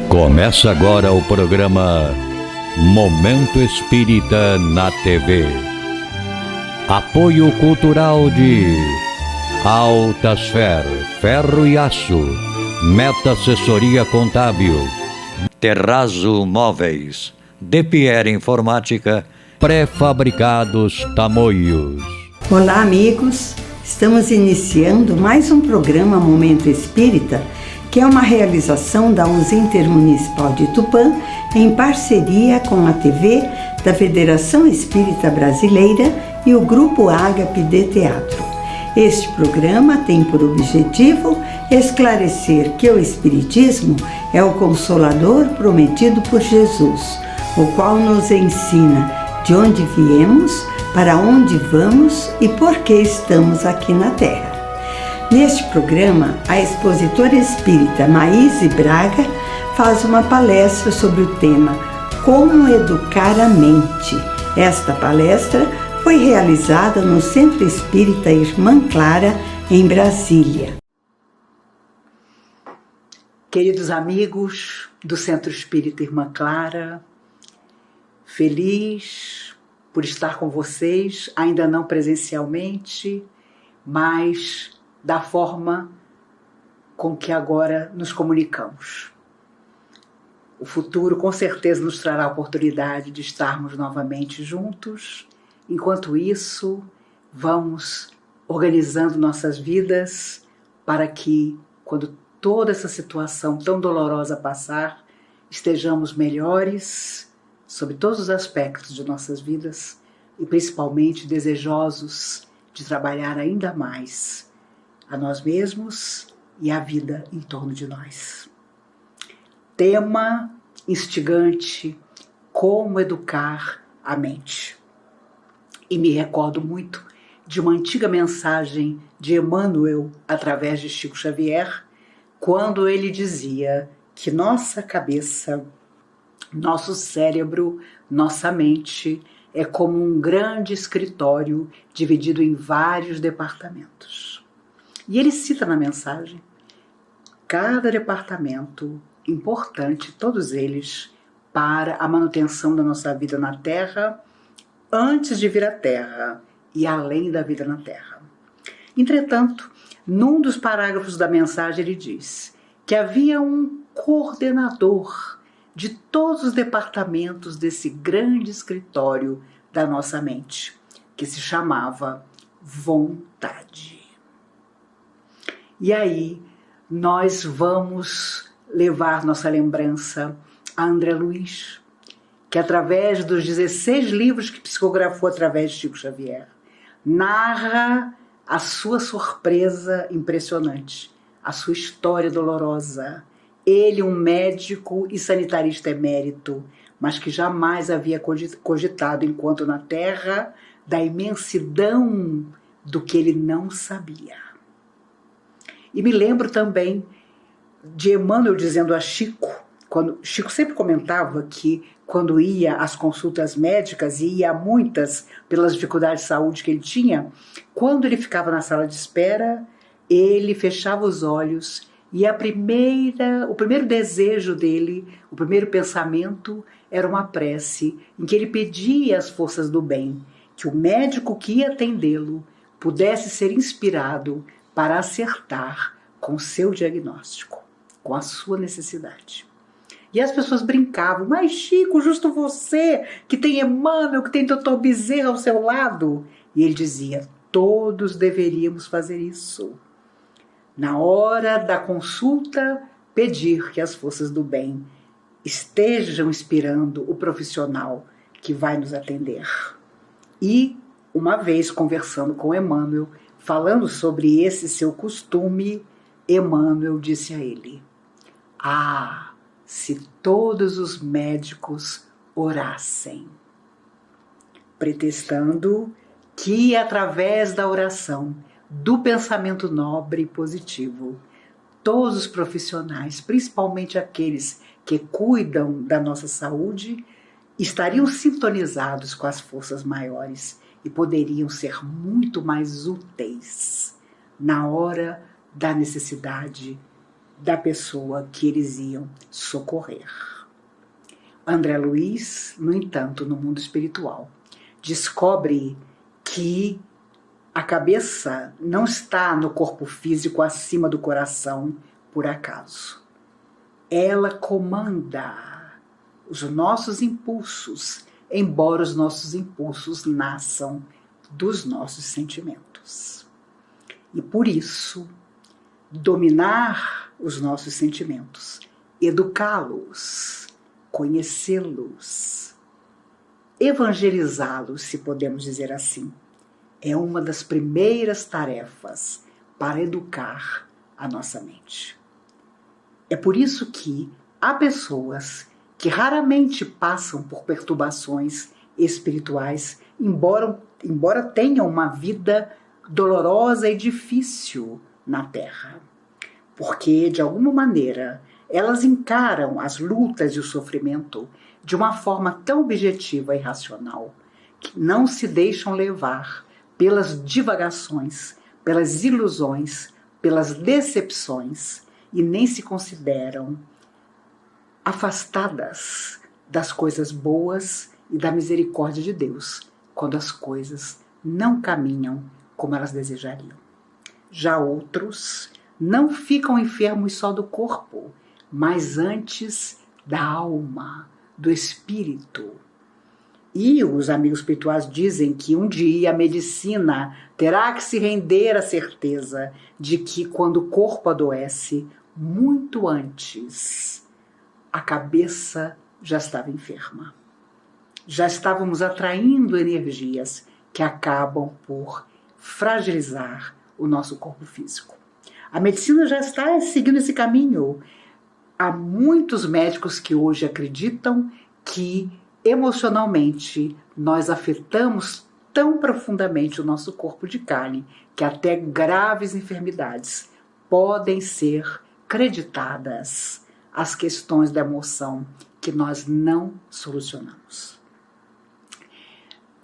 Começa agora o programa Momento Espírita na TV. Apoio cultural de Altasfer, Ferro e Aço, Meta Assessoria Contábil, Terrazzo Móveis, De Pierre Informática, Pré-fabricados Tamoios. Olá, amigos! Estamos iniciando mais um programa Momento Espírita, que é uma realização da USA Intermunicipal de Tupã, em parceria com a TV da Federação Espírita Brasileira e o Grupo Ágape de Teatro. Este programa tem por objetivo esclarecer que o Espiritismo é o Consolador prometido por Jesus, o qual nos ensina de onde viemos, para onde vamos e por que estamos aqui na Terra. Neste programa, a expositora espírita Maíse Braga faz uma palestra sobre o tema Como Educar a Mente. Esta palestra foi realizada no Centro Espírita Irmã Clara, em Brasília. Queridos amigos do Centro Espírita Irmã Clara, feliz por estar com vocês, ainda não presencialmente, mas da forma com que agora nos comunicamos. O futuro com certeza nos trará a oportunidade de estarmos novamente juntos. Enquanto isso, vamos organizando nossas vidas para que, quando toda essa situação tão dolorosa passar, estejamos melhores sobre todos os aspectos de nossas vidas e principalmente desejosos de trabalhar ainda mais a nós mesmos e a vida em torno de nós. Tema instigante: como educar a mente. E me recordo muito de uma antiga mensagem de Emmanuel através de Chico Xavier, quando ele dizia que nossa cabeça, nosso cérebro, nossa mente é como um grande escritório dividido em vários departamentos. E ele cita na mensagem cada departamento importante, todos eles, para a manutenção da nossa vida na Terra, antes de vir à Terra e além da vida na Terra. Entretanto, num dos parágrafos da mensagem ele diz que havia um coordenador de todos os departamentos desse grande escritório da nossa mente, que se chamava vontade. E aí, nós vamos levar nossa lembrança a André Luiz, que através dos 16 livros que psicografou através de Chico Xavier, narra a sua surpresa impressionante, a sua história dolorosa. Ele, um médico e sanitarista emérito, mas que jamais havia cogitado, enquanto na Terra, da imensidão do que ele não sabia. E me lembro também de Emmanuel dizendo a Chico, quando Chico sempre comentava que quando ia às consultas médicas, e ia a muitas pelas dificuldades de saúde que ele tinha, quando ele ficava na sala de espera, ele fechava os olhos e o primeiro desejo dele, o primeiro pensamento era uma prece em que ele pedia às forças do bem que o médico que ia atendê-lo pudesse ser inspirado para acertar com o seu diagnóstico, com a sua necessidade. E as pessoas brincavam: mas Chico, justo você, que tem Emmanuel, que tem Dr. Bezerra ao seu lado. E ele dizia: todos deveríamos fazer isso. Na hora da consulta, pedir que as forças do bem estejam inspirando o profissional que vai nos atender. E, uma vez conversando com Emmanuel, falando sobre esse seu costume, Emmanuel disse a ele: ah, se todos os médicos orassem, pretextando que através da oração, do pensamento nobre e positivo, todos os profissionais, principalmente aqueles que cuidam da nossa saúde, estariam sintonizados com as forças maiores e poderiam ser muito mais úteis na hora da necessidade da pessoa que eles iam socorrer. André Luiz, no entanto, no mundo espiritual, descobre que a cabeça não está no corpo físico acima do coração por acaso. Ela comanda os nossos impulsos, embora os nossos impulsos nasçam dos nossos sentimentos. E por isso, dominar os nossos sentimentos, educá-los, conhecê-los, evangelizá-los, se podemos dizer assim, é uma das primeiras tarefas para educar a nossa mente. É por isso que há pessoas que raramente passam por perturbações espirituais, embora tenham uma vida dolorosa e difícil na Terra. Porque, de alguma maneira, elas encaram as lutas e o sofrimento de uma forma tão objetiva e racional que não se deixam levar pelas divagações, pelas ilusões, pelas decepções e nem se consideram afastadas das coisas boas e da misericórdia de Deus quando as coisas não caminham como elas desejariam. Já outros não ficam enfermos só do corpo, mas antes da alma, do espírito. E os amigos espirituais dizem que um dia a medicina terá que se render à certeza de que quando o corpo adoece, muito antes, a cabeça já estava enferma. Já estávamos atraindo energias que acabam por fragilizar o nosso corpo físico. A medicina já está seguindo esse caminho. Há muitos médicos que hoje acreditam que emocionalmente nós afetamos tão profundamente o nosso corpo de carne que até graves enfermidades podem ser creditadas às questões da emoção que nós não solucionamos.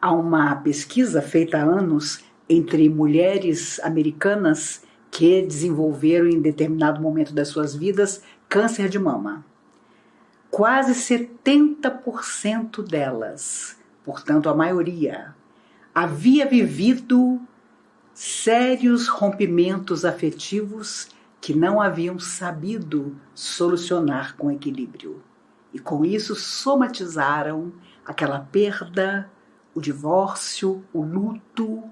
Há uma pesquisa feita há anos entre mulheres americanas que desenvolveram em determinado momento das suas vidas câncer de mama. Quase 70% delas, portanto a maioria, havia vivido sérios rompimentos afetivos que não haviam sabido solucionar com equilíbrio. E com isso somatizaram aquela perda, o divórcio, o luto,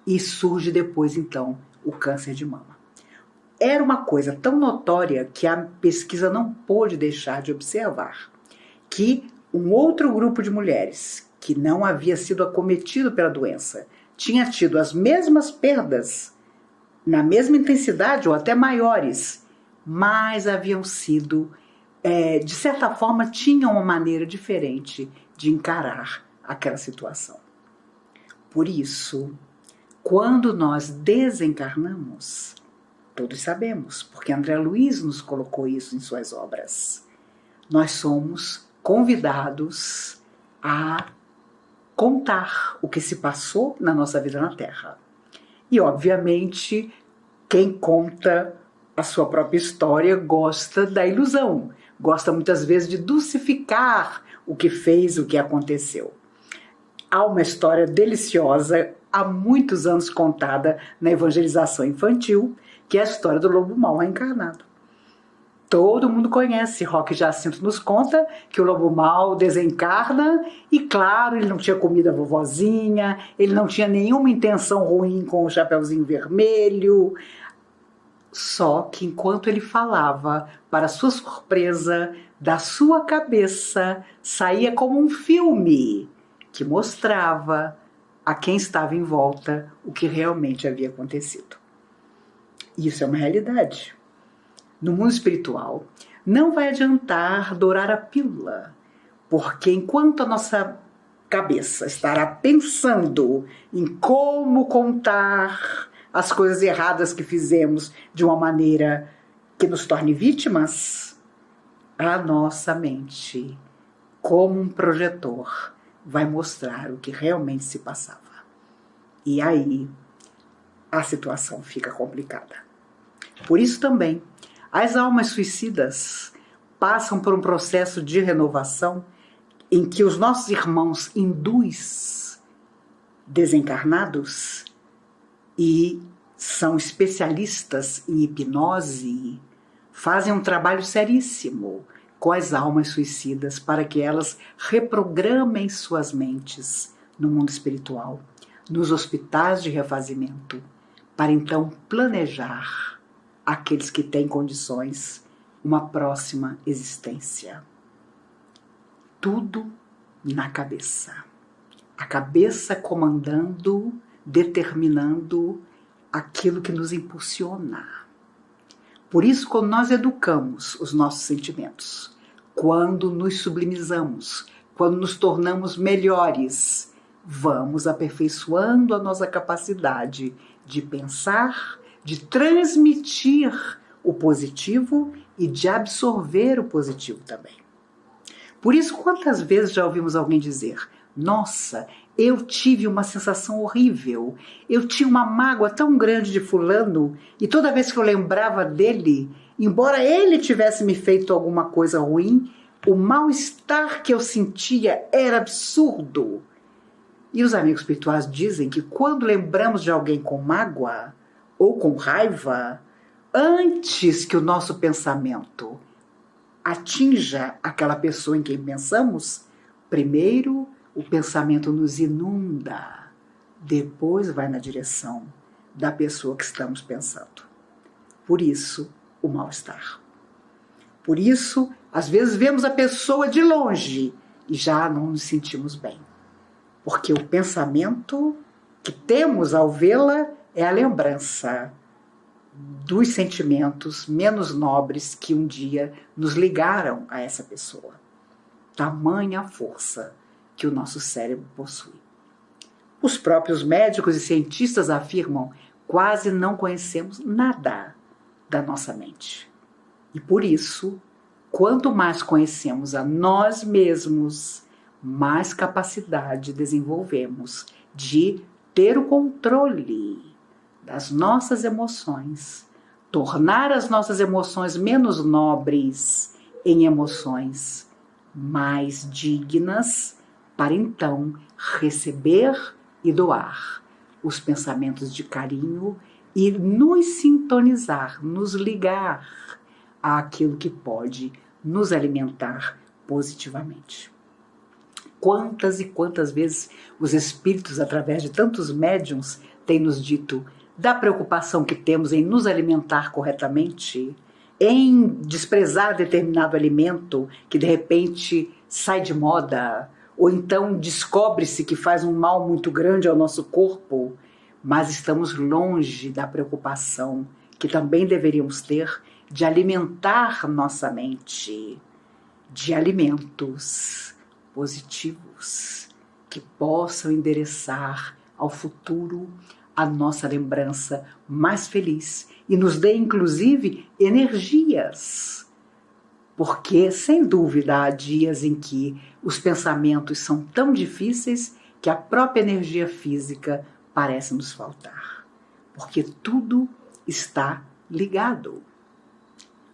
e surge depois então o câncer de mama. Era uma coisa tão notória que a pesquisa não pôde deixar de observar que um outro grupo de mulheres que não havia sido acometido pela doença tinha tido as mesmas perdas, na mesma intensidade ou até maiores, mas haviam sido, de certa forma, tinham uma maneira diferente de encarar aquela situação. Por isso, quando nós desencarnamos, todos sabemos, porque André Luiz nos colocou isso em suas obras, nós somos convidados a contar o que se passou na nossa vida na Terra. E, obviamente, quem conta a sua própria história gosta da ilusão, gosta muitas vezes de dulcificar o que fez, o que aconteceu. Há uma história deliciosa, há muitos anos contada na evangelização infantil, que é a história do lobo mau reencarnado. Todo mundo conhece, Roque Jacinto nos conta que o lobo mau desencarna e, claro, ele não tinha comido a vovozinha, ele não tinha nenhuma intenção ruim com o Chapeuzinho Vermelho, só que enquanto ele falava, para sua surpresa, da sua cabeça saía como um filme que mostrava a quem estava em volta o que realmente havia acontecido. Isso é uma realidade. No mundo espiritual, não vai adiantar dourar a pílula, porque enquanto a nossa cabeça estará pensando em como contar as coisas erradas que fizemos de uma maneira que nos torne vítimas, a nossa mente, como um projetor, vai mostrar o que realmente se passava. E aí a situação fica complicada. Por isso também, As almas suicidas passam por um processo de renovação em que os nossos irmãos hindus desencarnados e são especialistas em hipnose, fazem um trabalho seríssimo com as almas suicidas para que elas reprogramem suas mentes no mundo espiritual, nos hospitais de refazimento, para então planejar aqueles que têm condições uma próxima existência. Tudo na cabeça. A cabeça comandando, determinando aquilo que nos impulsiona. Por isso, quando nós educamos os nossos sentimentos, quando nos sublimizamos, quando nos tornamos melhores, vamos aperfeiçoando a nossa capacidade de pensar, de transmitir o positivo e de absorver o positivo também. Por isso, quantas vezes já ouvimos alguém dizer: nossa, eu tive uma sensação horrível, eu tinha uma mágoa tão grande de fulano, e toda vez que eu lembrava dele, embora ele tivesse me feito alguma coisa ruim, o mal-estar que eu sentia era absurdo. E os amigos espirituais dizem que quando lembramos de alguém com mágoa ou com raiva, antes que o nosso pensamento atinja aquela pessoa em quem pensamos, primeiro o pensamento nos inunda, depois vai na direção da pessoa que estamos pensando. Por isso, o mal-estar. Por isso, às vezes vemos a pessoa de longe e já não nos sentimos bem. Porque o pensamento que temos ao vê-la é a lembrança dos sentimentos menos nobres que um dia nos ligaram a essa pessoa. Tamanha a força que o nosso cérebro possui. Os próprios médicos e cientistas afirmam: quase não conhecemos nada da nossa mente. E por isso, quanto mais conhecemos a nós mesmos, mais capacidade desenvolvemos de ter o controle das nossas emoções, tornar as nossas emoções menos nobres em emoções mais dignas, para então receber e doar os pensamentos de carinho e nos sintonizar, nos ligar àquilo que pode nos alimentar positivamente. Quantas e quantas vezes os espíritos, através de tantos médiuns, têm nos dito da preocupação que temos em nos alimentar corretamente, em desprezar determinado alimento que de repente sai de moda, ou então descobre-se que faz um mal muito grande ao nosso corpo, mas estamos longe da preocupação que também deveríamos ter de alimentar nossa mente de alimentos positivos que possam endereçar ao futuro a nossa lembrança mais feliz e nos dê, inclusive, energias. Porque, sem dúvida, há dias em que os pensamentos são tão difíceis que a própria energia física parece nos faltar. Porque tudo está ligado.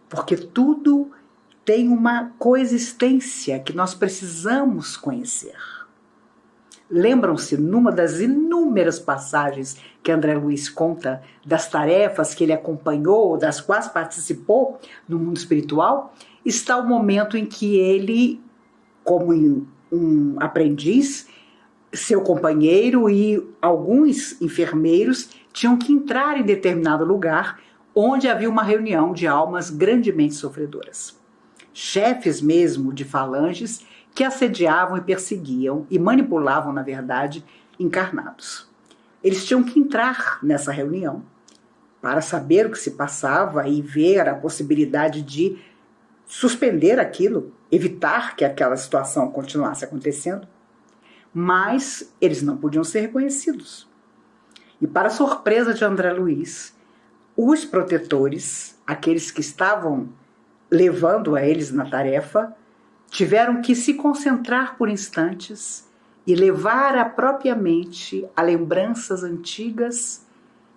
Porque tudo tem uma coexistência que nós precisamos conhecer. Lembram-se, numa das inúmeras passagens que André Luiz conta das tarefas que ele acompanhou, das quais participou no mundo espiritual, está o momento em que ele, como um aprendiz, seu companheiro e alguns enfermeiros tinham que entrar em determinado lugar onde havia uma reunião de almas grandemente sofredoras. Chefes mesmo de falanges que assediavam e perseguiam e manipulavam, na verdade, encarnados. Eles tinham que entrar nessa reunião para saber o que se passava e ver a possibilidade de suspender aquilo, evitar que aquela situação continuasse acontecendo, mas eles não podiam ser reconhecidos. E para surpresa de André Luiz, os protetores, aqueles que estavam levando a eles na tarefa, tiveram que se concentrar por instantes e levar à própria mente a lembranças antigas,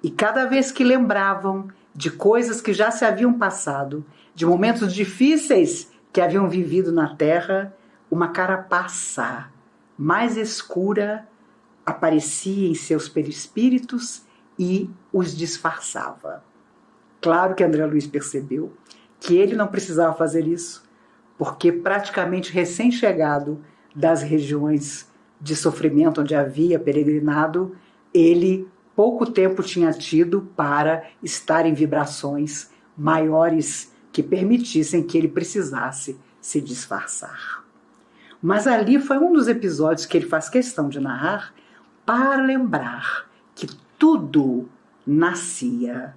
e cada vez que lembravam, de coisas que já se haviam passado, de momentos difíceis que haviam vivido na Terra, uma carapaça mais escura aparecia em seus perispíritos e os disfarçava. Claro que André Luiz percebeu que ele não precisava fazer isso, porque praticamente recém-chegado das regiões de sofrimento onde havia peregrinado, ele pouco tempo tinha tido para estar em vibrações maiores que permitissem que ele precisasse se disfarçar. Mas ali foi um dos episódios que ele faz questão de narrar para lembrar que tudo nascia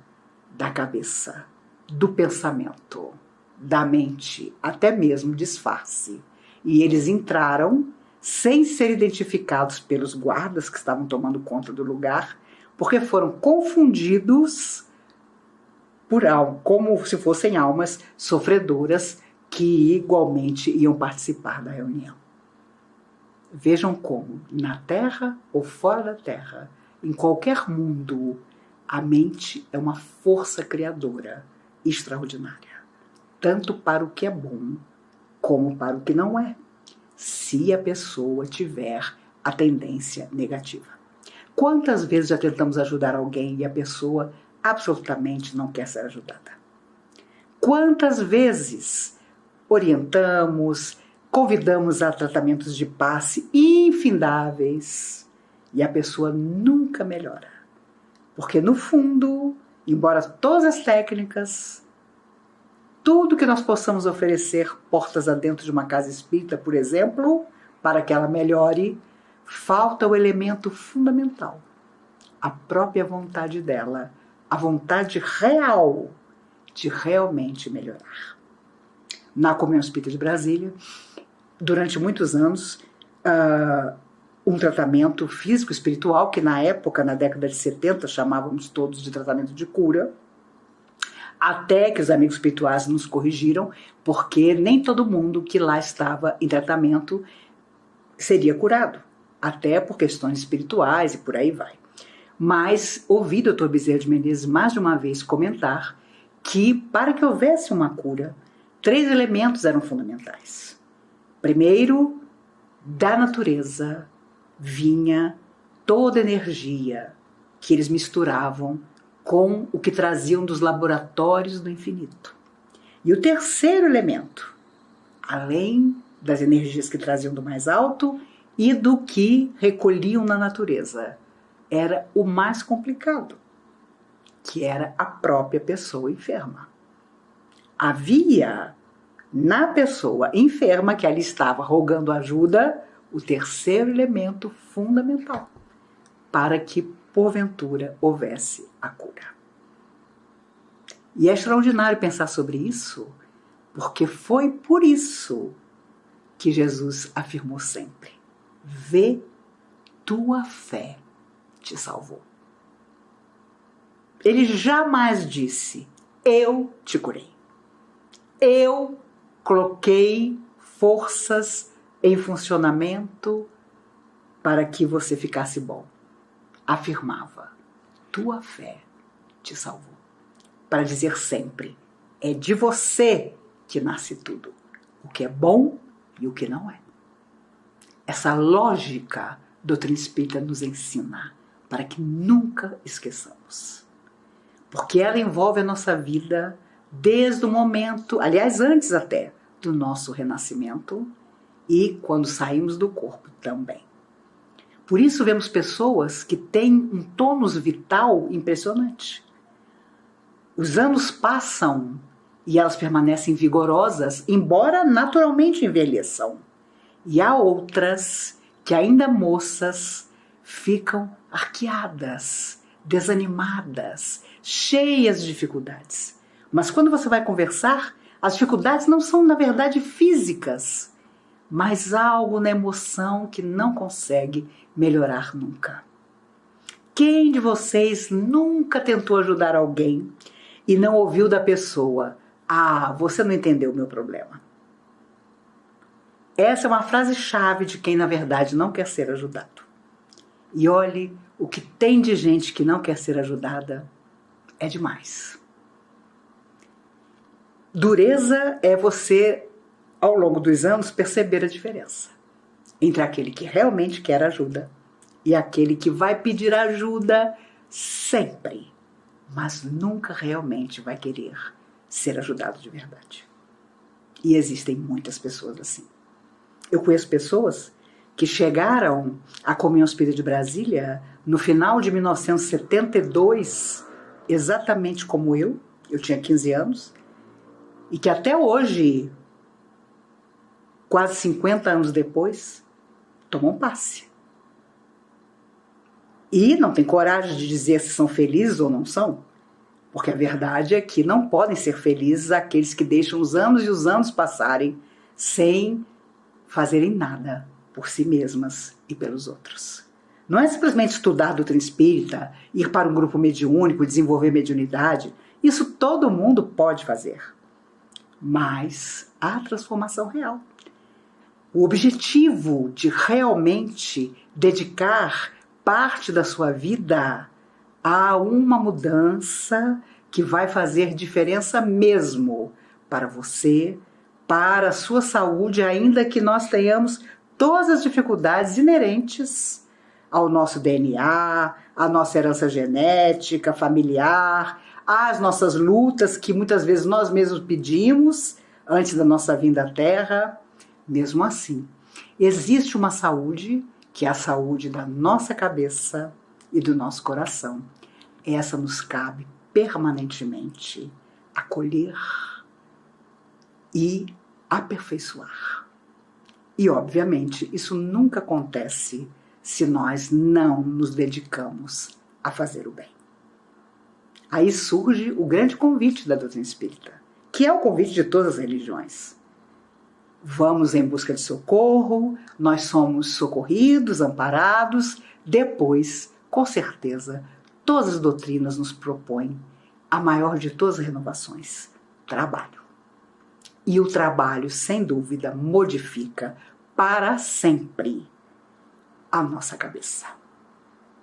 da cabeça, do pensamento, da mente, até mesmo disfarce. E eles entraram sem ser identificados pelos guardas que estavam tomando conta do lugar, porque foram confundidos por algo, como se fossem almas sofredoras que igualmente iam participar da reunião. Vejam como, na Terra ou fora da Terra, em qualquer mundo, a mente é uma força criadora extraordinária, tanto para o que é bom como para o que não é, se a pessoa tiver a tendência negativa. Quantas vezes já tentamos ajudar alguém e a pessoa absolutamente não quer ser ajudada? Quantas vezes orientamos, convidamos a tratamentos de passe infindáveis e a pessoa nunca melhora? Porque no fundo, embora todas as técnicas, tudo que nós possamos oferecer portas adentro de uma casa espírita, por exemplo, para que ela melhore, falta o elemento fundamental, a própria vontade dela, a vontade real de realmente melhorar. Na Comunhão Espírita de Brasília, durante muitos anos, um tratamento físico-espiritual, que na época, na década de 70, chamávamos todos de tratamento de cura, até que os amigos espirituais nos corrigiram, porque nem todo mundo que lá estava em tratamento seria curado, até por questões espirituais e por aí vai. Mas ouvi o Dr. Bezerra de Menezes mais de uma vez comentar que para que houvesse uma cura, 3 elementos eram fundamentais. Primeiro, da natureza vinha toda a energia que eles misturavam com o que traziam dos laboratórios do infinito. E o terceiro elemento, além das energias que traziam do mais alto e do que recolhiam na natureza, era o mais complicado, que era a própria pessoa enferma. Havia na pessoa enferma que ali estava rogando ajuda o terceiro elemento fundamental para que, porventura, houvesse a cura. E é extraordinário pensar sobre isso, porque foi por isso que Jesus afirmou sempre: vê, tua fé te salvou. Ele jamais disse: eu te curei. Eu coloquei forças em funcionamento para que você ficasse bom. Afirmava: tua fé te salvou. Para dizer sempre: é de você que nasce tudo, o que é bom e o que não é. Essa lógica a doutrina espírita nos ensina para que nunca esqueçamos. Porque ela envolve a nossa vida desde o momento, aliás, antes até do nosso renascimento e quando saímos do corpo também. Por isso vemos pessoas que têm um tônus vital impressionante. Os anos passam e elas permanecem vigorosas, embora naturalmente envelheçam. E há outras que, ainda moças, ficam arqueadas, desanimadas, cheias de dificuldades. Mas quando você vai conversar, as dificuldades não são, na verdade, físicas, mas algo na emoção que não consegue melhorar nunca. Quem de vocês nunca tentou ajudar alguém e não ouviu da pessoa: ah, você não entendeu o meu problema? Essa é uma frase-chave de quem, na verdade, não quer ser ajudado. E olhe, o que tem de gente que não quer ser ajudada é demais. Dureza é você, ao longo dos anos, perceber a diferença entre aquele que realmente quer ajuda e aquele que vai pedir ajuda sempre, mas nunca realmente vai querer ser ajudado de verdade. E existem muitas pessoas assim. Eu conheço pessoas que chegaram à Comunhão Espírita de Brasília no final de 1972, exatamente como eu tinha 15 anos, e que até hoje, quase 50 anos depois, tomam passe. E não tem coragem de dizer se são felizes ou não são, porque a verdade é que não podem ser felizes aqueles que deixam os anos e os anos passarem sem fazerem nada por si mesmas e pelos outros. Não é simplesmente estudar a doutrina espírita, ir para um grupo mediúnico, desenvolver mediunidade. Isso todo mundo pode fazer. Mas há transformação real. O objetivo de realmente dedicar parte da sua vida a uma mudança que vai fazer diferença mesmo para você, para a sua saúde, ainda que nós tenhamos todas as dificuldades inerentes ao nosso DNA, à nossa herança genética, familiar, às nossas lutas que muitas vezes nós mesmos pedimos antes da nossa vinda à Terra. Mesmo assim, existe uma saúde que é a saúde da nossa cabeça e do nosso coração. Essa nos cabe permanentemente acolher e aperfeiçoar. E, obviamente, isso nunca acontece se nós não nos dedicamos a fazer o bem. Aí surge o grande convite da doutrina espírita, que é o convite de todas as religiões. Vamos em busca de socorro, nós somos socorridos, amparados. Depois, com certeza, todas as doutrinas nos propõem a maior de todas as renovações: trabalho. E o trabalho, sem dúvida, modifica para sempre a nossa cabeça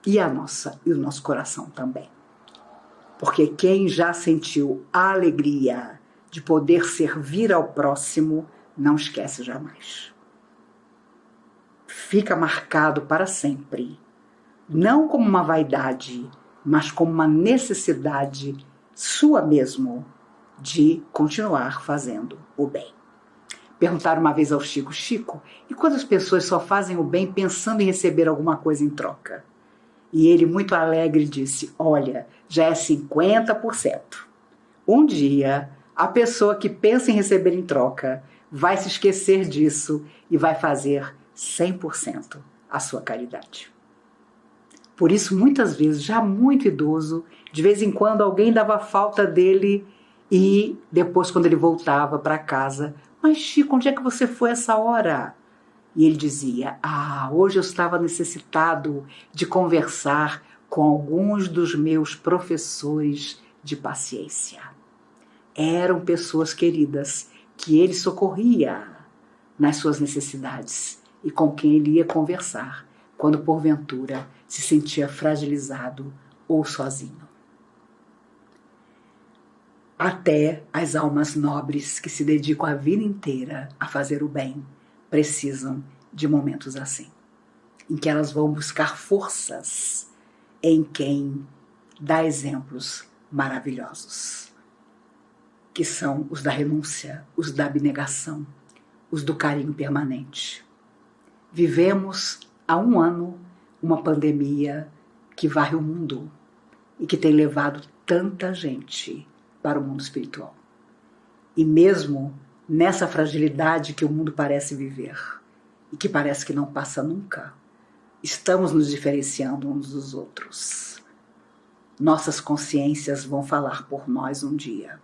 e o nosso coração também. Porque quem já sentiu a alegria de poder servir ao próximo, não esquece jamais. Fica marcado para sempre, não como uma vaidade, mas como uma necessidade sua mesmo de continuar fazendo o bem. Perguntaram uma vez ao Chico: Chico, e quando as pessoas só fazem o bem pensando em receber alguma coisa em troca? E ele, muito alegre, disse: olha, já é 50%. Um dia, a pessoa que pensa em receber em troca vai se esquecer disso e vai fazer 100% a sua caridade. Por isso, muitas vezes, já muito idoso, de vez em quando alguém dava falta dele e depois, quando ele voltava para casa: mas Chico, onde é que você foi essa hora? E ele dizia: hoje eu estava necessitado de conversar com alguns dos meus professores de paciência. Eram pessoas queridas que ele socorria nas suas necessidades e com quem ele ia conversar quando porventura se sentia fragilizado ou sozinho. Até as almas nobres que se dedicam a vida inteira a fazer o bem precisam de momentos assim, em que elas vão buscar forças em quem dá exemplos maravilhosos, que são os da renúncia, os da abnegação, os do carinho permanente. Vivemos há 1 ano uma pandemia que varre o mundo e que tem levado tanta gente para o mundo espiritual. E mesmo nessa fragilidade que o mundo parece viver e que parece que não passa nunca, estamos nos diferenciando uns dos outros. Nossas consciências vão falar por nós um dia,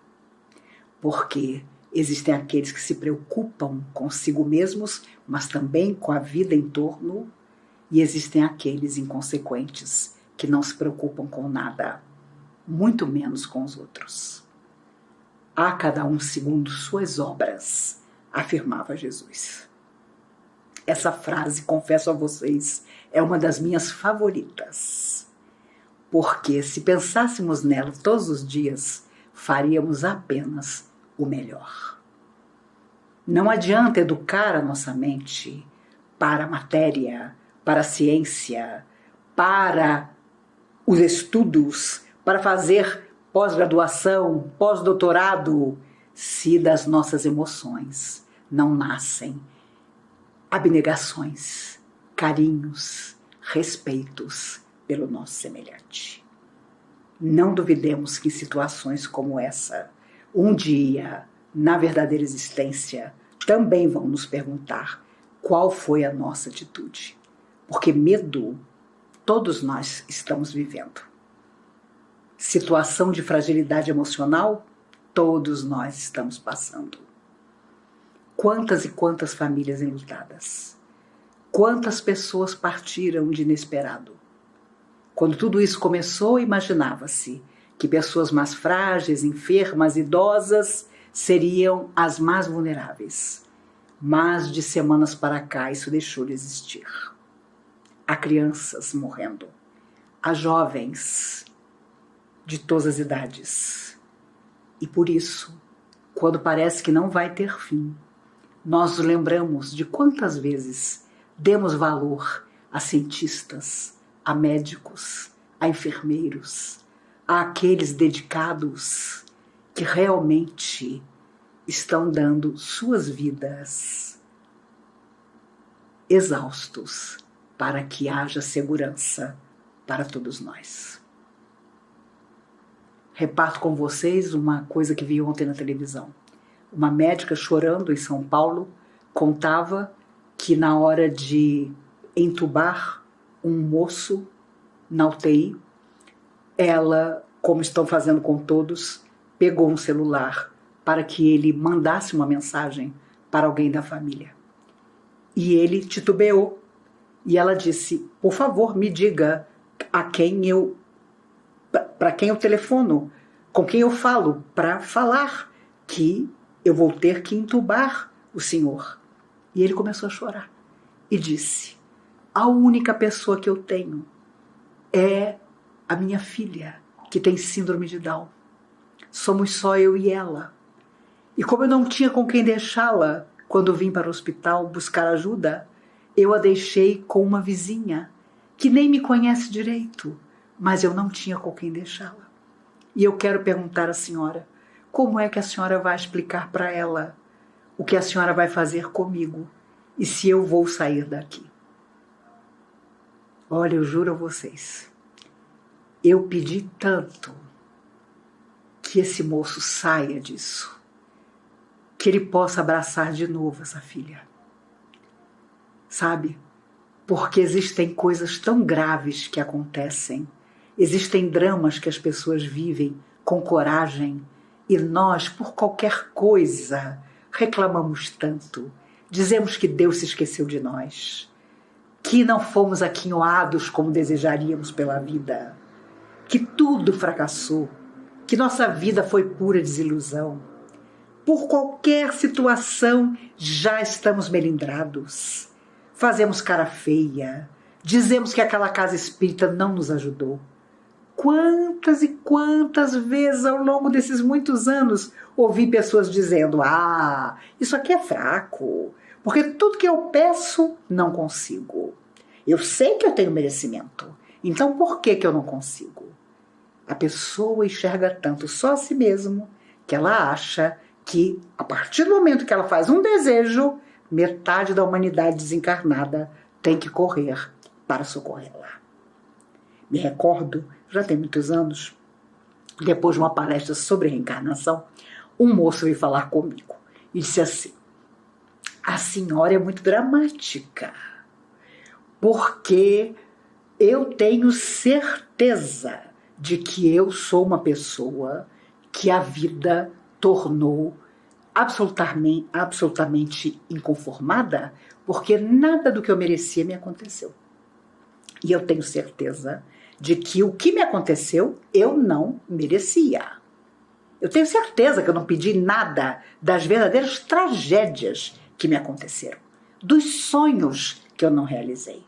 porque existem aqueles que se preocupam consigo mesmos, mas também com a vida em torno, e existem aqueles inconsequentes que não se preocupam com nada, muito menos com os outros. A cada um segundo suas obras, afirmava Jesus. Essa frase, confesso a vocês, é uma das minhas favoritas, porque se pensássemos nela todos os dias, faríamos apenas o melhor. Não adianta educar a nossa mente para a matéria, para a ciência, para os estudos, para fazer pós-graduação, pós-doutorado, se das nossas emoções não nascem abnegações, carinhos, respeitos pelo nosso semelhante. Não duvidemos que em situações como essa, um dia, na verdadeira existência, também vão nos perguntar qual foi a nossa atitude. Porque medo, todos nós estamos vivendo. Situação de fragilidade emocional, todos nós estamos passando. Quantas e quantas famílias enlutadas. Quantas pessoas partiram de inesperado. Quando tudo isso começou, imaginava-se que pessoas mais frágeis, enfermas, idosas seriam as mais vulneráveis. Mas de semanas para cá isso deixou de existir. Há crianças morrendo. Há jovens de todas as idades. E por isso, quando parece que não vai ter fim, nós nos lembramos de quantas vezes demos valor a cientistas, a médicos, a enfermeiros, a aqueles dedicados que realmente estão dando suas vidas exaustos para que haja segurança para todos nós. Reparto com vocês uma coisa que vi ontem na televisão. Uma médica chorando em São Paulo contava que na hora de entubar um moço na UTI, ela, como estão fazendo com todos, pegou um celular para que ele mandasse uma mensagem para alguém da família. E ele titubeou. E ela disse, por favor, me diga para quem eu telefono, com quem eu falo, para falar que eu vou ter que entubar o senhor. E ele começou a chorar e disse, a única pessoa que eu tenho é a minha filha, que tem síndrome de Down. Somos só eu e ela. E como eu não tinha com quem deixá-la quando vim para o hospital buscar ajuda, eu a deixei com uma vizinha que nem me conhece direito, mas eu não tinha com quem deixá-la. E eu quero perguntar à senhora, como é que a senhora vai explicar para ela o que a senhora vai fazer comigo e se eu vou sair daqui? Olha, eu juro a vocês, eu pedi tanto que esse moço saia disso, que ele possa abraçar de novo essa filha. Sabe? Porque existem coisas tão graves que acontecem, existem dramas que as pessoas vivem com coragem e nós, por qualquer coisa, reclamamos tanto, dizemos que Deus se esqueceu de nós, que não fomos aquinhoados como desejaríamos pela vida, que tudo fracassou, que nossa vida foi pura desilusão. Por qualquer situação já estamos melindrados. Fazemos cara feia, dizemos que aquela casa espírita não nos ajudou. Quantas e quantas vezes ao longo desses muitos anos ouvi pessoas dizendo, isso aqui é fraco, porque tudo que eu peço não consigo. Eu sei que eu tenho merecimento, então por que eu não consigo? A pessoa enxerga tanto só a si mesmo que ela acha que a partir do momento que ela faz um desejo, metade da humanidade desencarnada tem que correr para socorrê-la. Me recordo, já tem muitos anos, depois de uma palestra sobre reencarnação, um moço veio falar comigo e disse assim, a senhora é muito dramática, porque eu tenho certeza de que eu sou uma pessoa que a vida tornou absolutamente inconformada, porque nada do que eu merecia me aconteceu. E eu tenho certeza de que o que me aconteceu eu não merecia. Eu tenho certeza que eu não pedi nada das verdadeiras tragédias que me aconteceram, dos sonhos que eu não realizei,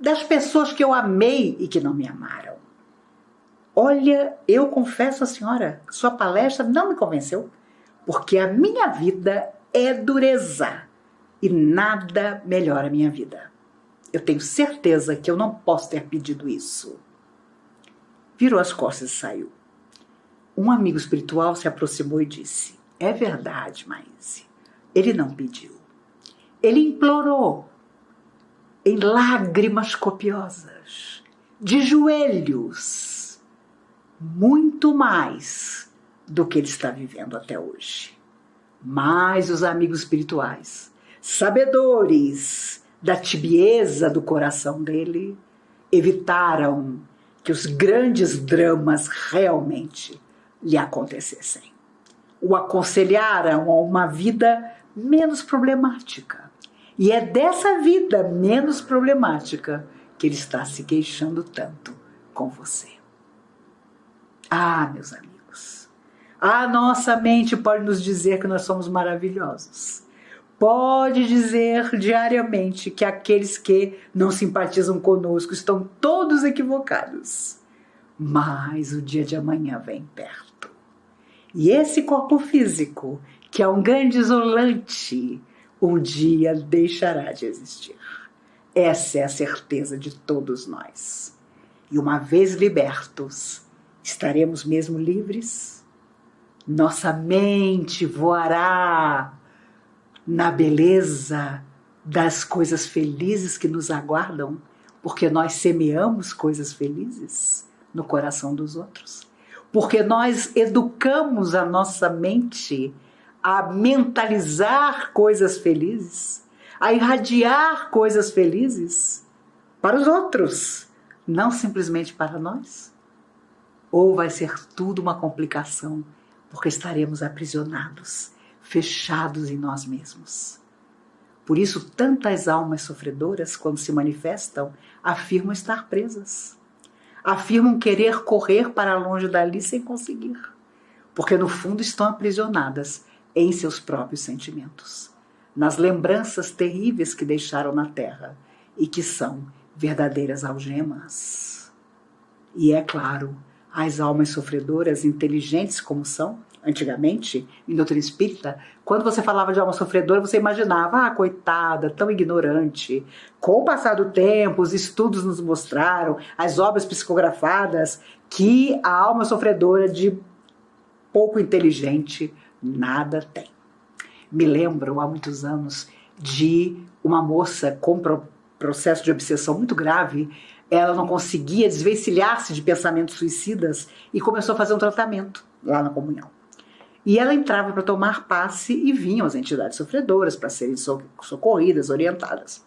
das pessoas que eu amei e que não me amaram. Olha, eu confesso à senhora, sua palestra não me convenceu, porque a minha vida é dureza e nada melhora a minha vida. Eu tenho certeza que eu não posso ter pedido isso. Virou as costas e saiu. Um amigo espiritual se aproximou e disse: é verdade, Maíse, ele não pediu. Ele implorou em lágrimas copiosas, de joelhos, muito mais do que ele está vivendo até hoje. Mas os amigos espirituais, sabedores da tibieza do coração dele, evitaram que os grandes dramas realmente lhe acontecessem. O aconselharam a uma vida menos problemática. E é dessa vida menos problemática que ele está se queixando tanto com você. Ah, meus amigos, a nossa mente pode nos dizer que nós somos maravilhosos. Pode dizer diariamente que aqueles que não simpatizam conosco estão todos equivocados. Mas o dia de amanhã vem perto. E esse corpo físico, que é um grande isolante, um dia deixará de existir. Essa é a certeza de todos nós. E uma vez libertos, estaremos mesmo livres? Nossa mente voará na beleza das coisas felizes que nos aguardam, porque nós semeamos coisas felizes no coração dos outros, porque nós educamos a nossa mente a mentalizar coisas felizes, a irradiar coisas felizes para os outros, não simplesmente para nós. Ou vai ser tudo uma complicação, porque estaremos aprisionados, fechados em nós mesmos. Por isso, tantas almas sofredoras, quando se manifestam, afirmam estar presas. Afirmam querer correr para longe dali sem conseguir, porque no fundo estão aprisionadas em seus próprios sentimentos, nas lembranças terríveis que deixaram na terra e que são verdadeiras algemas. E é claro, as almas sofredoras, inteligentes como são, antigamente, em doutrina espírita, quando você falava de alma sofredora, você imaginava, coitada, tão ignorante. Com o passar do tempo, os estudos nos mostraram, as obras psicografadas, que a alma sofredora de pouco inteligente nada tem. Me lembro, há muitos anos, de uma moça com processo de obsessão muito grave. Ela não conseguia desvencilhar-se de pensamentos suicidas e começou a fazer um tratamento lá na comunhão. E ela entrava para tomar passe e vinham as entidades sofredoras para serem socorridas, orientadas.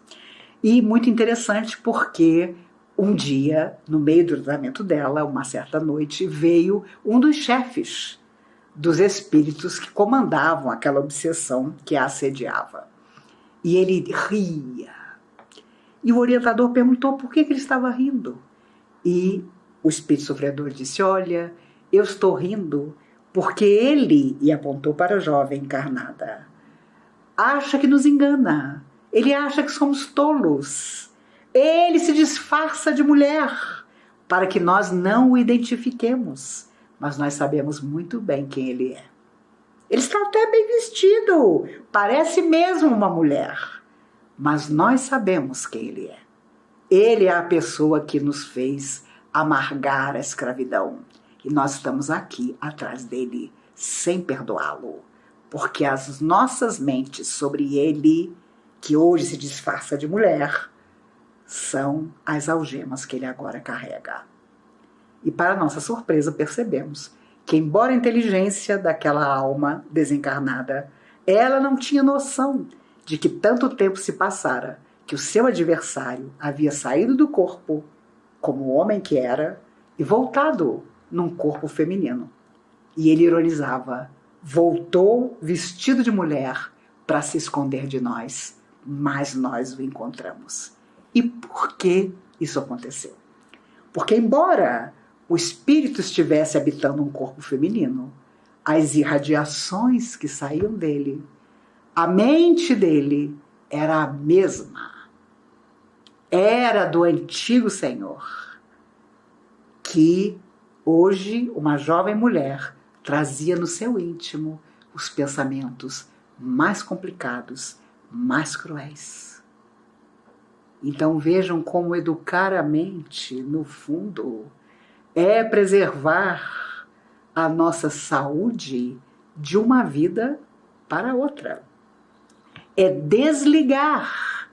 E muito interessante porque um dia, no meio do tratamento dela, uma certa noite, veio um dos chefes dos espíritos que comandavam aquela obsessão que a assediava. E ele ria. E o orientador perguntou por que ele estava rindo. E o espírito sofredor disse: olha, eu estou rindo porque ele, e apontou para a jovem encarnada, acha que nos engana. Ele acha que somos tolos. Ele se disfarça de mulher para que nós não o identifiquemos. Mas nós sabemos muito bem quem ele é. Ele está até bem vestido, parece mesmo uma mulher. Mas nós sabemos quem ele é. Ele é a pessoa que nos fez amargar a escravidão. E nós estamos aqui atrás dele, sem perdoá-lo. Porque as nossas mentes sobre ele, que hoje se disfarça de mulher, são as algemas que ele agora carrega. E para nossa surpresa percebemos que, embora a inteligência daquela alma desencarnada, ela não tinha noção de que tanto tempo se passara, que o seu adversário havia saído do corpo, como o homem que era, e voltado num corpo feminino. E ele ironizava: voltou vestido de mulher para se esconder de nós, mas nós o encontramos. E por que isso aconteceu? Porque, embora o espírito estivesse habitando um corpo feminino, as irradiações que saíam dele, a mente dele era a mesma. Era do antigo Senhor, que hoje uma jovem mulher trazia no seu íntimo os pensamentos mais complicados, mais cruéis. Então vejam como educar a mente, no fundo, é preservar a nossa saúde de uma vida para outra. É desligar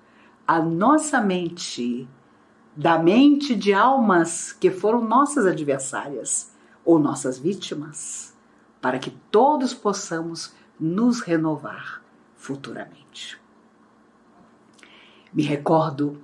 a nossa mente da mente de almas que foram nossas adversárias ou nossas vítimas, para que todos possamos nos renovar futuramente. Me recordo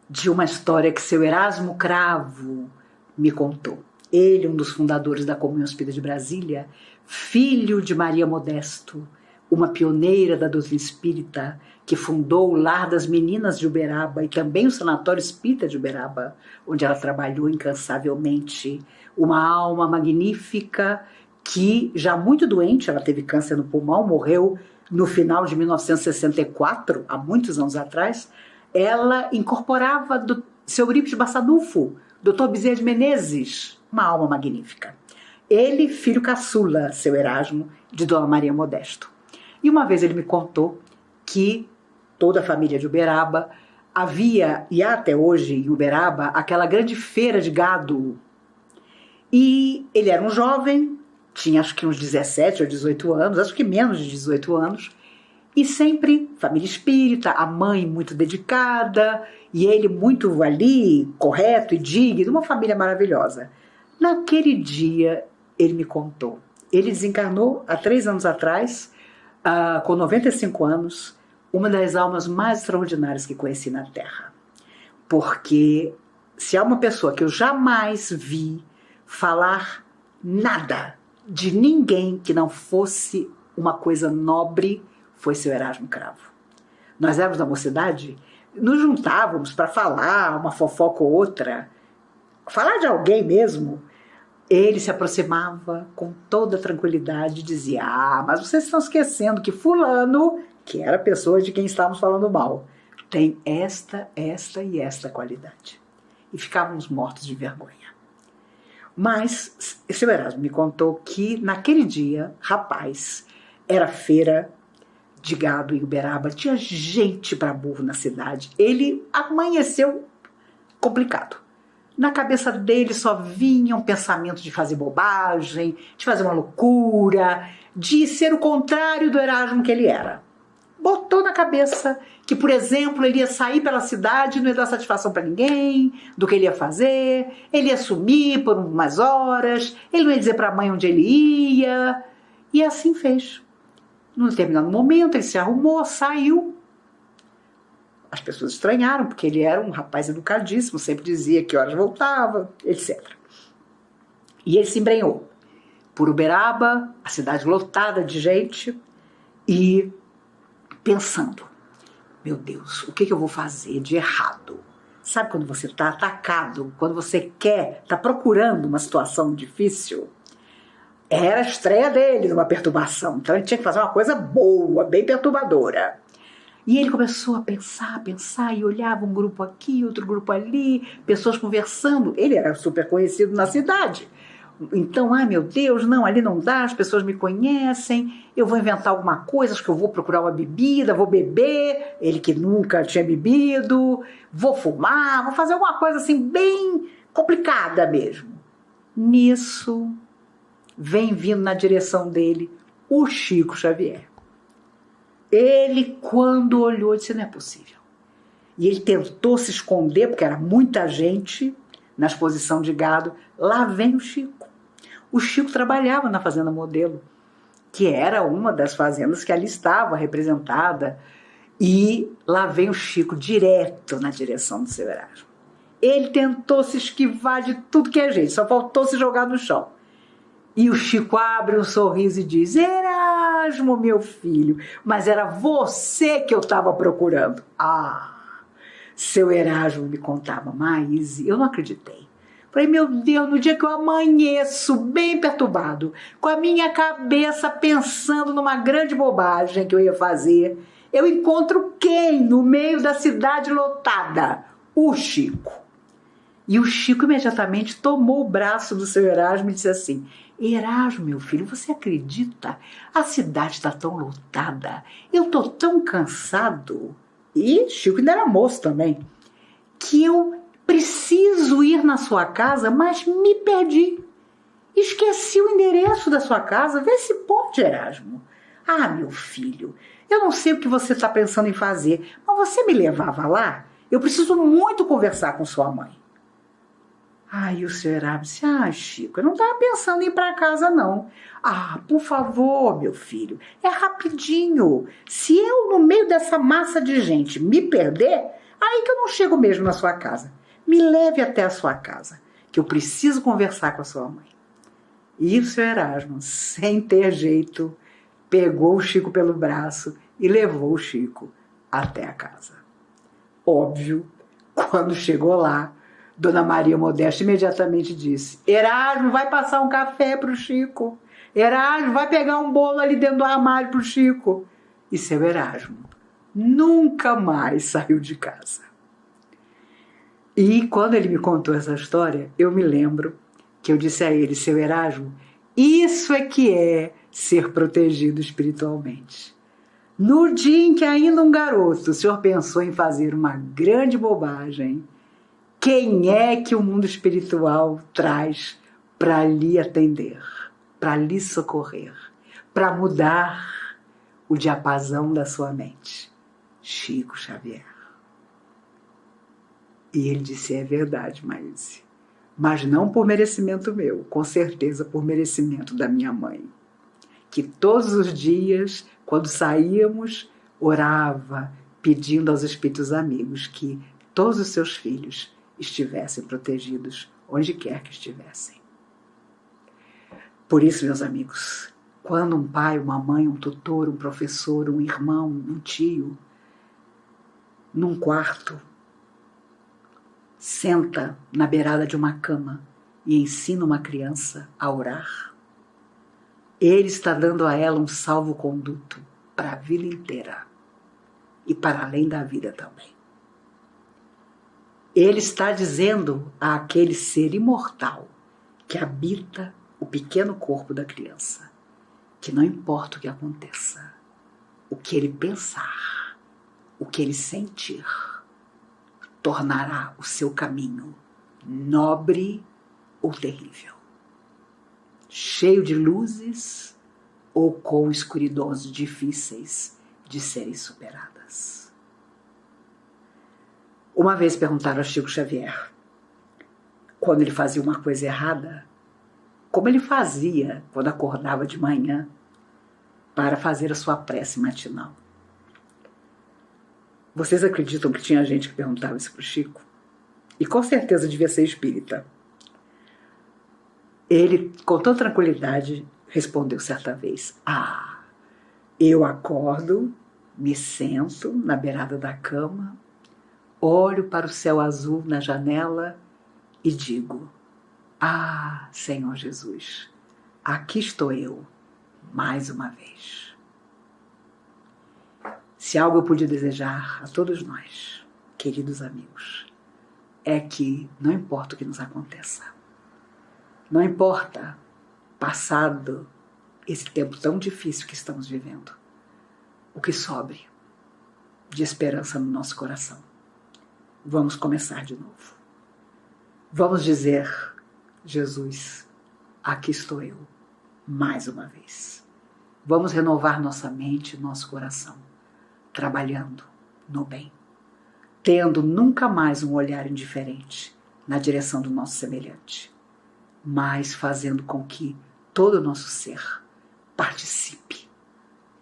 de uma história que seu Erasmo Cravo me contou. Ele, um dos fundadores da Comunhão Espírita de Brasília, filho de Maria Modesto, uma pioneira da doutrina espírita, que fundou o Lar das Meninas de Uberaba e também o Sanatório Espírita de Uberaba, onde ela trabalhou incansavelmente. Uma alma magnífica que, já muito doente, ela teve câncer no pulmão, morreu no final de 1964, há muitos anos atrás. Ela incorporava do seu Eurípides Barçanufo, Dr. Bezerra de Menezes, uma alma magnífica. Ele, filho caçula, seu Erasmo, de Dona Maria Modesto. E uma vez ele me contou que toda a família de Uberaba havia, e há até hoje em Uberaba, aquela grande feira de gado. E ele era um jovem, tinha acho que uns 17 ou 18 anos, acho que menos de 18 anos, e sempre família espírita, a mãe muito dedicada, e ele muito ali, correto e digno, uma família maravilhosa. Naquele dia, ele me contou, ele desencarnou há 3 anos atrás, com 95 anos, uma das almas mais extraordinárias que conheci na Terra. Porque se há uma pessoa que eu jamais vi falar nada de ninguém que não fosse uma coisa nobre, foi seu Erasmo Cravo. Nós éramos da mocidade, nos juntávamos para falar uma fofoca ou outra, falar de alguém mesmo. Ele se aproximava com toda tranquilidade e dizia: mas vocês estão esquecendo que fulano, que era a pessoa de quem estávamos falando mal, tem esta e esta qualidade. E ficávamos mortos de vergonha. Mas seu Erasmo me contou que naquele dia, rapaz, era feira de gado em Uberaba, tinha gente para burro na cidade. Ele amanheceu complicado. Na cabeça dele só vinham pensamentos de fazer bobagem, de fazer uma loucura, de ser o contrário do Erasmo que ele era. Botou na cabeça que, por exemplo, ele ia sair pela cidade, não ia dar satisfação para ninguém do que ele ia fazer, ele ia sumir por umas horas, ele não ia dizer para a mãe onde ele ia, e assim fez. Num determinado momento ele se arrumou, saiu. As pessoas estranharam, porque ele era um rapaz educadíssimo, sempre dizia que horas voltava, etc. E ele se embrenhou por Uberaba, a cidade lotada de gente, e pensando: meu Deus, o que eu vou fazer de errado? Sabe quando você está atacado, quando você está procurando uma situação difícil? Era a estreia dele numa perturbação, então ele tinha que fazer uma coisa boa, bem perturbadora. E ele começou a pensar, e olhava um grupo aqui, outro grupo ali, pessoas conversando. Ele era super conhecido na cidade. Então, ai meu Deus, não, ali não dá, as pessoas me conhecem, eu vou inventar alguma coisa, acho que eu vou procurar uma bebida, vou beber, ele que nunca tinha bebido, vou fumar, vou fazer alguma coisa assim bem complicada mesmo. Nisso, vem vindo na direção dele o Chico Xavier. Ele, quando olhou, disse: não é possível. E ele tentou se esconder, porque era muita gente na exposição de gado. Lá vem o Chico. O Chico trabalhava na Fazenda Modelo, que era uma das fazendas que ali estava representada. E lá vem o Chico direto na direção do seu Erasmo. Ele tentou se esquivar de tudo que é jeito, só faltou se jogar no chão. E o Chico abre um sorriso e diz: Erasmo, meu filho, mas era você que eu estava procurando. Seu Erasmo me contava, mas eu não acreditei. Falei: meu Deus, no dia que eu amanheço bem perturbado, com a minha cabeça pensando numa grande bobagem que eu ia fazer, eu encontro quem no meio da cidade lotada? O Chico. E o Chico imediatamente tomou o braço do seu Erasmo e disse assim: Erasmo, meu filho, você acredita? A cidade está tão lotada, eu estou tão cansado. E Chico ainda era moço também. Que eu preciso ir na sua casa, mas me perdi. Esqueci o endereço da sua casa. Vê se pode, Erasmo. Ah, meu filho, eu não sei o que você está pensando em fazer, mas você me levava lá? Eu preciso muito conversar com sua mãe. Aí o senhor Erasmo disse, Chico, eu não estava pensando em ir para casa, não. Por favor, meu filho, é rapidinho. Se eu, no meio dessa massa de gente, me perder, aí que eu não chego mesmo na sua casa. Me leve até a sua casa, que eu preciso conversar com a sua mãe. E o senhor Erasmo, sem ter jeito, pegou o Chico pelo braço e levou o Chico até a casa. Óbvio, quando chegou lá, Dona Maria Modesta imediatamente disse, Erasmo, vai passar um café para o Chico. Erasmo, vai pegar um bolo ali dentro do armário para o Chico. E seu Erasmo nunca mais saiu de casa. E quando ele me contou essa história, eu me lembro que eu disse a ele, seu Erasmo, isso é que é ser protegido espiritualmente. No dia em que ainda um garoto, o senhor pensou em fazer uma grande bobagem, quem é que o mundo espiritual traz para lhe atender, para lhe socorrer, para mudar o diapasão da sua mente? Chico Xavier. E ele disse, é verdade, Maíse, mas não por merecimento meu, com certeza por merecimento da minha mãe, que todos os dias, quando saíamos, orava, pedindo aos espíritos amigos que todos os seus filhos estivessem protegidos onde quer que estivessem. Por isso, meus amigos, quando um pai, uma mãe, um tutor, um professor, um irmão, um tio, num quarto, senta na beirada de uma cama e ensina uma criança a orar, ele está dando a ela um salvo-conduto para a vida inteira e para além da vida também. Ele está dizendo àquele ser imortal que habita o pequeno corpo da criança que não importa o que aconteça, o que ele pensar, o que ele sentir, tornará o seu caminho nobre ou terrível, cheio de luzes ou com escuridões difíceis de serem superadas. Uma vez perguntaram a Chico Xavier, quando ele fazia uma coisa errada, como ele fazia quando acordava de manhã para fazer a sua prece matinal. Vocês acreditam que tinha gente que perguntava isso para o Chico? E com certeza devia ser espírita. Ele, com toda tranquilidade, respondeu certa vez, eu acordo, me sento na beirada da cama, olho para o céu azul na janela e digo, Senhor Jesus, aqui estou eu, mais uma vez. Se algo eu pude desejar a todos nós, queridos amigos, é que não importa o que nos aconteça, não importa, passado esse tempo tão difícil que estamos vivendo, o que sobre de esperança no nosso coração. Vamos começar de novo. Vamos dizer, Jesus, aqui estou eu, mais uma vez. Vamos renovar nossa mente e nosso coração, trabalhando no bem, tendo nunca mais um olhar indiferente na direção do nosso semelhante, mas fazendo com que todo o nosso ser participe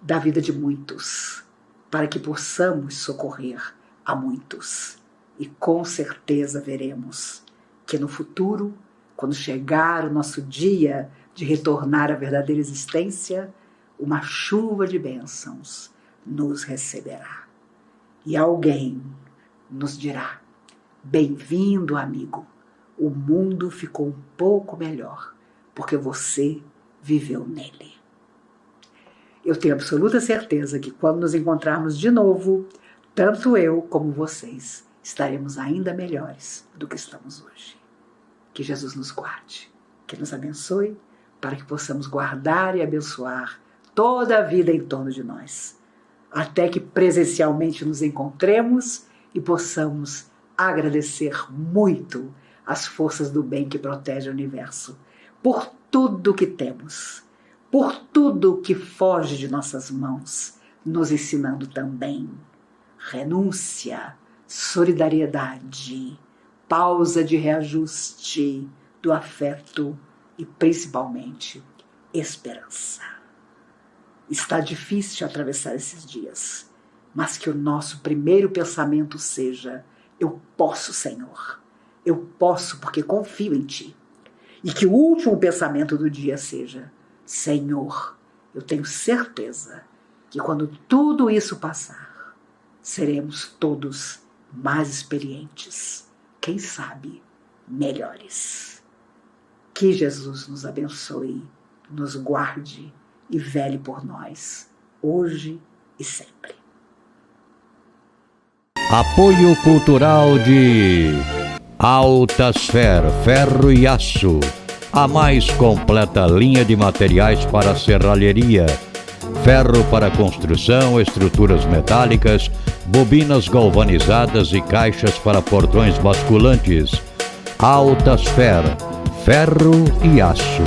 da vida de muitos, para que possamos socorrer a muitos. E com certeza veremos que no futuro, quando chegar o nosso dia de retornar à verdadeira existência, uma chuva de bênçãos nos receberá. E alguém nos dirá, bem-vindo, amigo, o mundo ficou um pouco melhor, porque você viveu nele. Eu tenho absoluta certeza que quando nos encontrarmos de novo, tanto eu como vocês estaremos ainda melhores do que estamos hoje. Que Jesus nos guarde, que nos abençoe, para que possamos guardar e abençoar toda a vida em torno de nós, até que presencialmente nos encontremos e possamos agradecer muito as forças do bem que protegem o universo, por tudo que temos, por tudo que foge de nossas mãos, nos ensinando também renúncia, solidariedade, pausa de reajuste do afeto e, principalmente, esperança. Está difícil atravessar esses dias, mas que o nosso primeiro pensamento seja: eu posso, Senhor, eu posso porque confio em Ti. E que o último pensamento do dia seja: Senhor, eu tenho certeza que quando tudo isso passar, seremos todos mais experientes, quem sabe, melhores. Que Jesus nos abençoe, nos guarde e vele por nós, hoje e sempre. Apoio cultural de Altasfer Ferro e Aço, a mais completa linha de materiais para serralheria, ferro para construção, estruturas metálicas, bobinas galvanizadas e caixas para portões basculantes. Altasfer Ferro e Aço,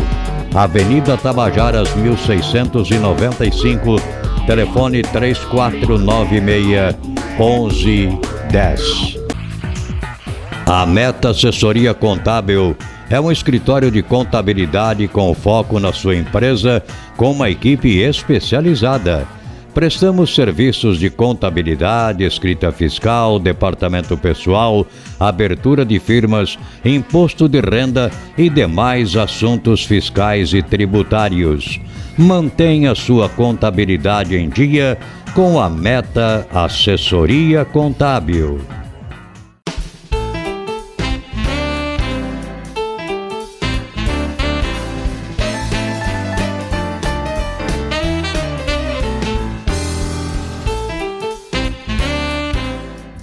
Avenida Tabajaras 1695, telefone 3496-1110. A Meta Assessoria Contábil é um escritório de contabilidade com foco na sua empresa, com uma equipe especializada. Prestamos serviços de contabilidade, escrita fiscal, departamento pessoal, abertura de firmas, imposto de renda e demais assuntos fiscais e tributários. Mantenha sua contabilidade em dia com a Meta Assessoria Contábil.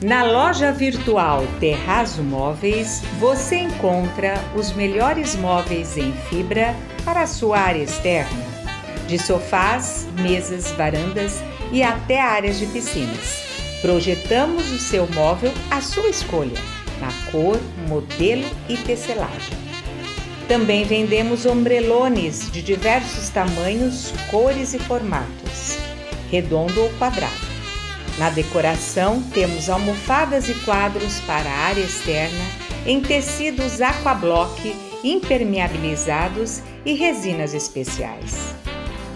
Na loja virtual Terrazo Móveis, você encontra os melhores móveis em fibra para a sua área externa, de sofás, mesas, varandas e até áreas de piscinas. Projetamos o seu móvel à sua escolha, na cor, modelo e tecelagem. Também vendemos ombrelones de diversos tamanhos, cores e formatos, redondo ou quadrado. Na decoração, temos almofadas e quadros para a área externa em tecidos aquablock, impermeabilizados e resinas especiais.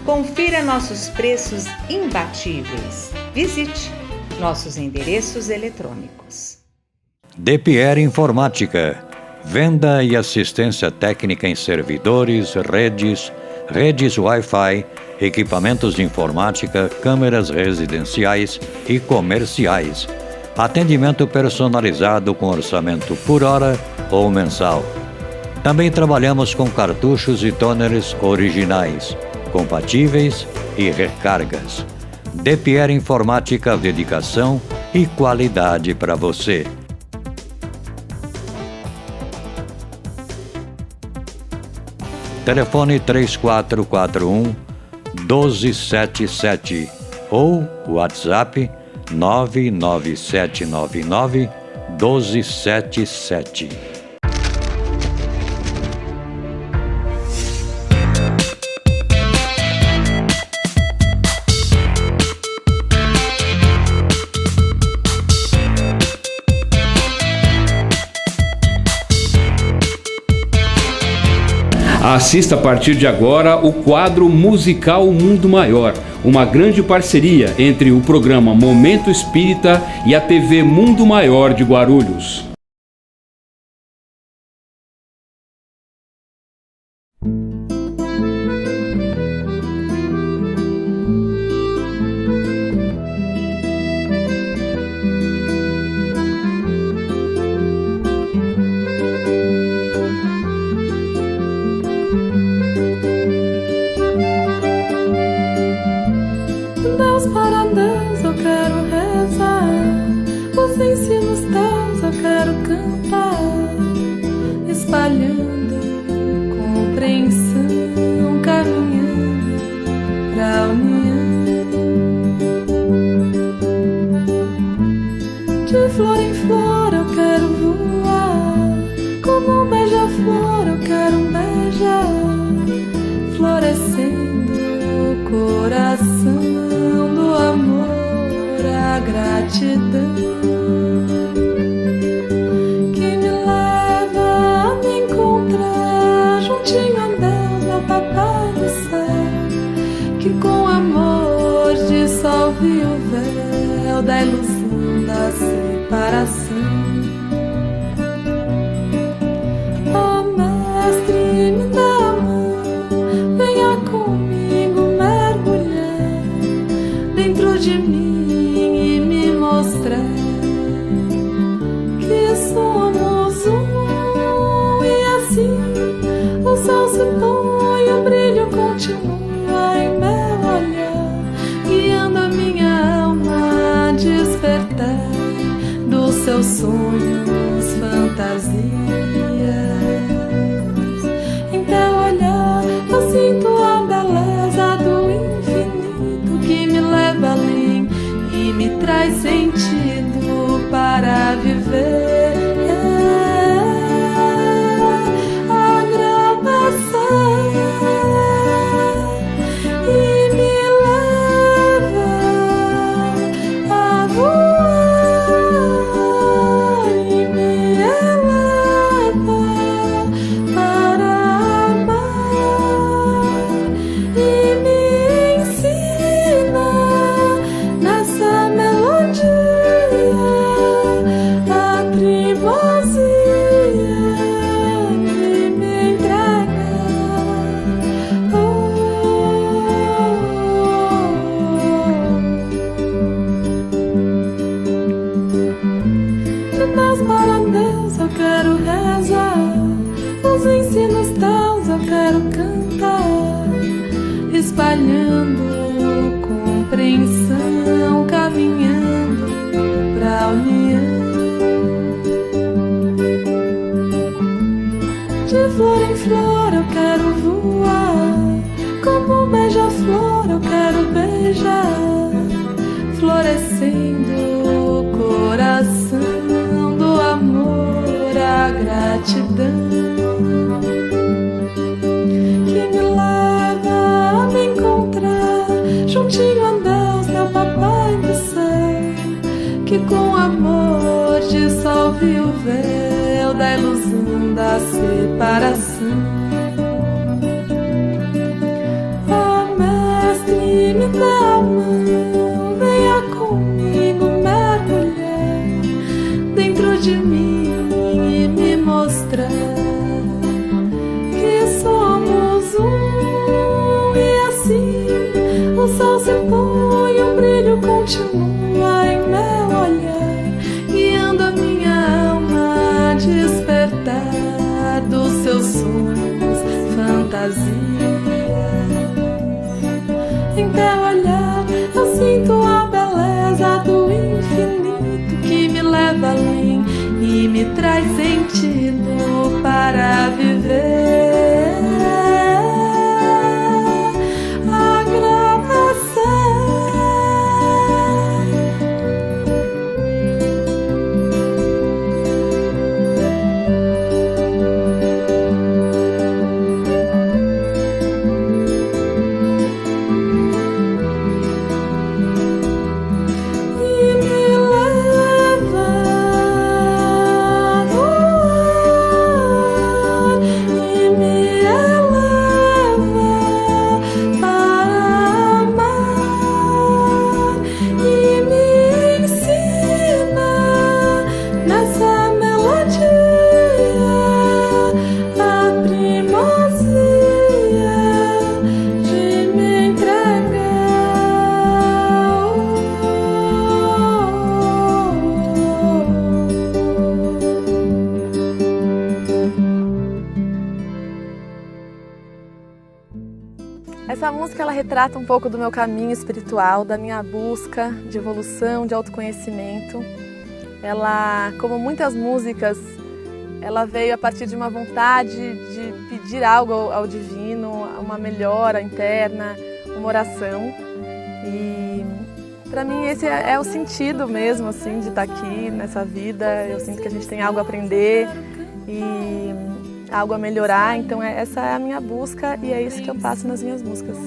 Confira nossos preços imbatíveis. Visite nossos endereços eletrônicos. DPR Informática, venda e assistência técnica em servidores, redes Wi-Fi, equipamentos de informática, câmeras residenciais e comerciais. Atendimento personalizado com orçamento por hora ou mensal. Também trabalhamos com cartuchos e toners originais, compatíveis e recargas. DPR Informática, dedicação e qualidade para você. Telefone 3441-1277 ou WhatsApp 99799-1277. Assista a partir de agora o quadro musical Mundo Maior, uma grande parceria entre o programa Momento Espírita e a TV Mundo Maior de Guarulhos. Deus, para Deus eu quero rezar, os ensinos teus eu quero cantar, espalhando compreensão De flor em flor eu quero voar, como um beija-flor eu quero beijar, florescendo o coração do amor, a gratidão que me leva a me encontrar juntinho a Deus, meu papai do céu, que com amor dissolve o véu da ilusão da separação. Oh mestre, me dá a mão, venha comigo mergulhar dentro de mim e me mostrar que somos um, e assim o sol se põe, o brilho continua em meu olhar, guiando a minha alma a despertar dos seus sonhos, fantasias. Em teu olhar eu sinto a beleza do infinito que me leva além e me traz sentido para viver. Espalhando compreensão, caminhando pra união. De flor em flor eu quero voar, como um beija-flor eu quero beijar, florescendo o coração do amor, a gratidão juntinho a Deus, meu papai do céu, que com amor dissolve o véu da ilusão da separação. Oh mestre, me dá a mão, venha comigo mergulhar dentro de mim e me mostrar que somos um, e assim o sol se põe, o brilho continua em meu olhar, guiando a minha alma a despertar dos seus sonhos, fantasias. Em teu olhar eu sinto a beleza do infinito que me leva além e me traz sentido para viver. Essa música ela retrata um pouco do meu caminho espiritual, da minha busca de evolução, de autoconhecimento. Ela, como muitas músicas, ela veio a partir de uma vontade de pedir algo ao divino, uma melhora interna, uma oração. E Para mim esse é o sentido mesmo, assim, de estar aqui nessa vida. Eu sinto que a gente tem algo a aprender e algo a melhorar, então essa é a minha busca e é isso que eu passo nas minhas músicas.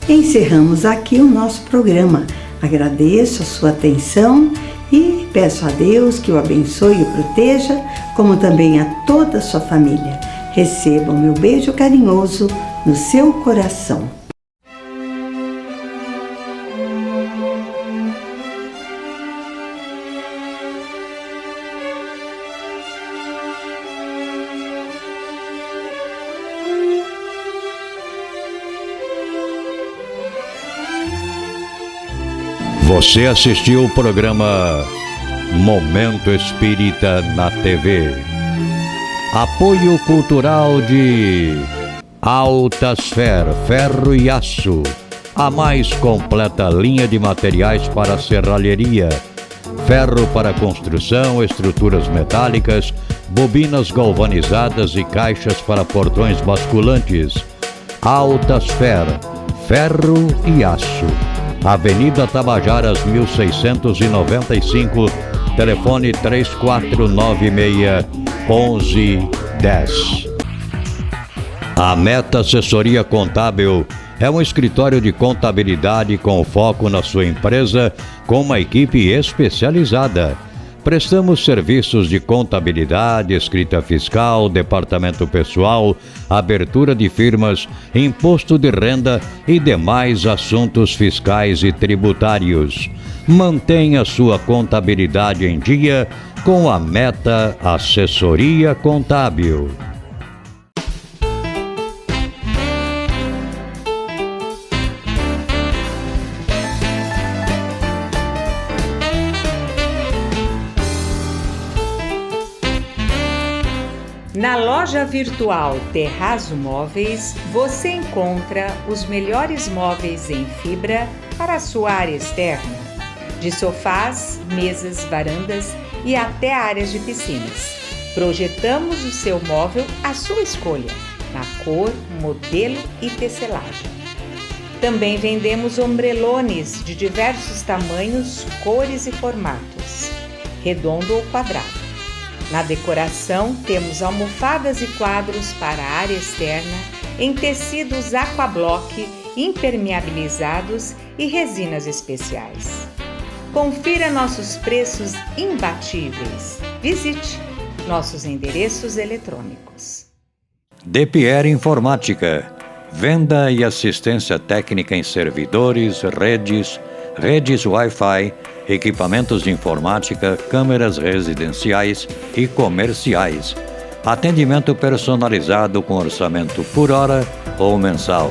Encerramos aqui o nosso programa. Agradeço a sua atenção e peço a Deus que o abençoe e o proteja, como também a toda a sua família. Receba o meu beijo carinhoso no seu coração. Você assistiu o programa Momento Espírita na TV. Apoio cultural de Altasfer, ferro e aço. A mais completa linha de materiais para serralheria. Ferro para construção, estruturas metálicas, bobinas galvanizadas e caixas para portões basculantes. Altasfer, ferro e aço. Avenida Tabajaras 1695, telefone 3496-1110. A Meta Assessoria Contábil é um escritório de contabilidade com foco na sua empresa, com uma equipe especializada. Prestamos serviços de contabilidade, escrita fiscal, departamento pessoal, abertura de firmas, imposto de renda e demais assuntos fiscais e tributários. Mantenha sua contabilidade em dia com a Meta Assessoria Contábil. Na loja virtual Terrazo Móveis, você encontra os melhores móveis em fibra para a sua área externa, de sofás, mesas, varandas e até áreas de piscinas. Projetamos o seu móvel à sua escolha, na cor, modelo e tecelagem. Também vendemos ombrelones de diversos tamanhos, cores e formatos, redondo ou quadrado. Na decoração, temos almofadas e quadros para a área externa em tecidos aquablock, impermeabilizados e resinas especiais. Confira nossos preços imbatíveis. Visite nossos endereços eletrônicos. DePierre Informática. Venda e assistência técnica em servidores, redes Wi-Fi, equipamentos de informática, câmeras residenciais e comerciais. Atendimento personalizado com orçamento por hora ou mensal.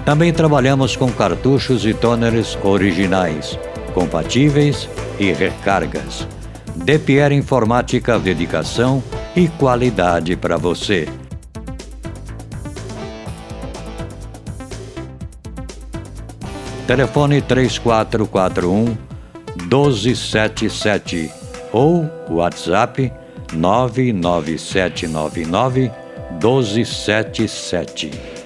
Também trabalhamos com cartuchos e toners originais, compatíveis e recargas. DePierre Informática, dedicação e qualidade para você. Telefone 3441-1277 ou WhatsApp 99799-1277.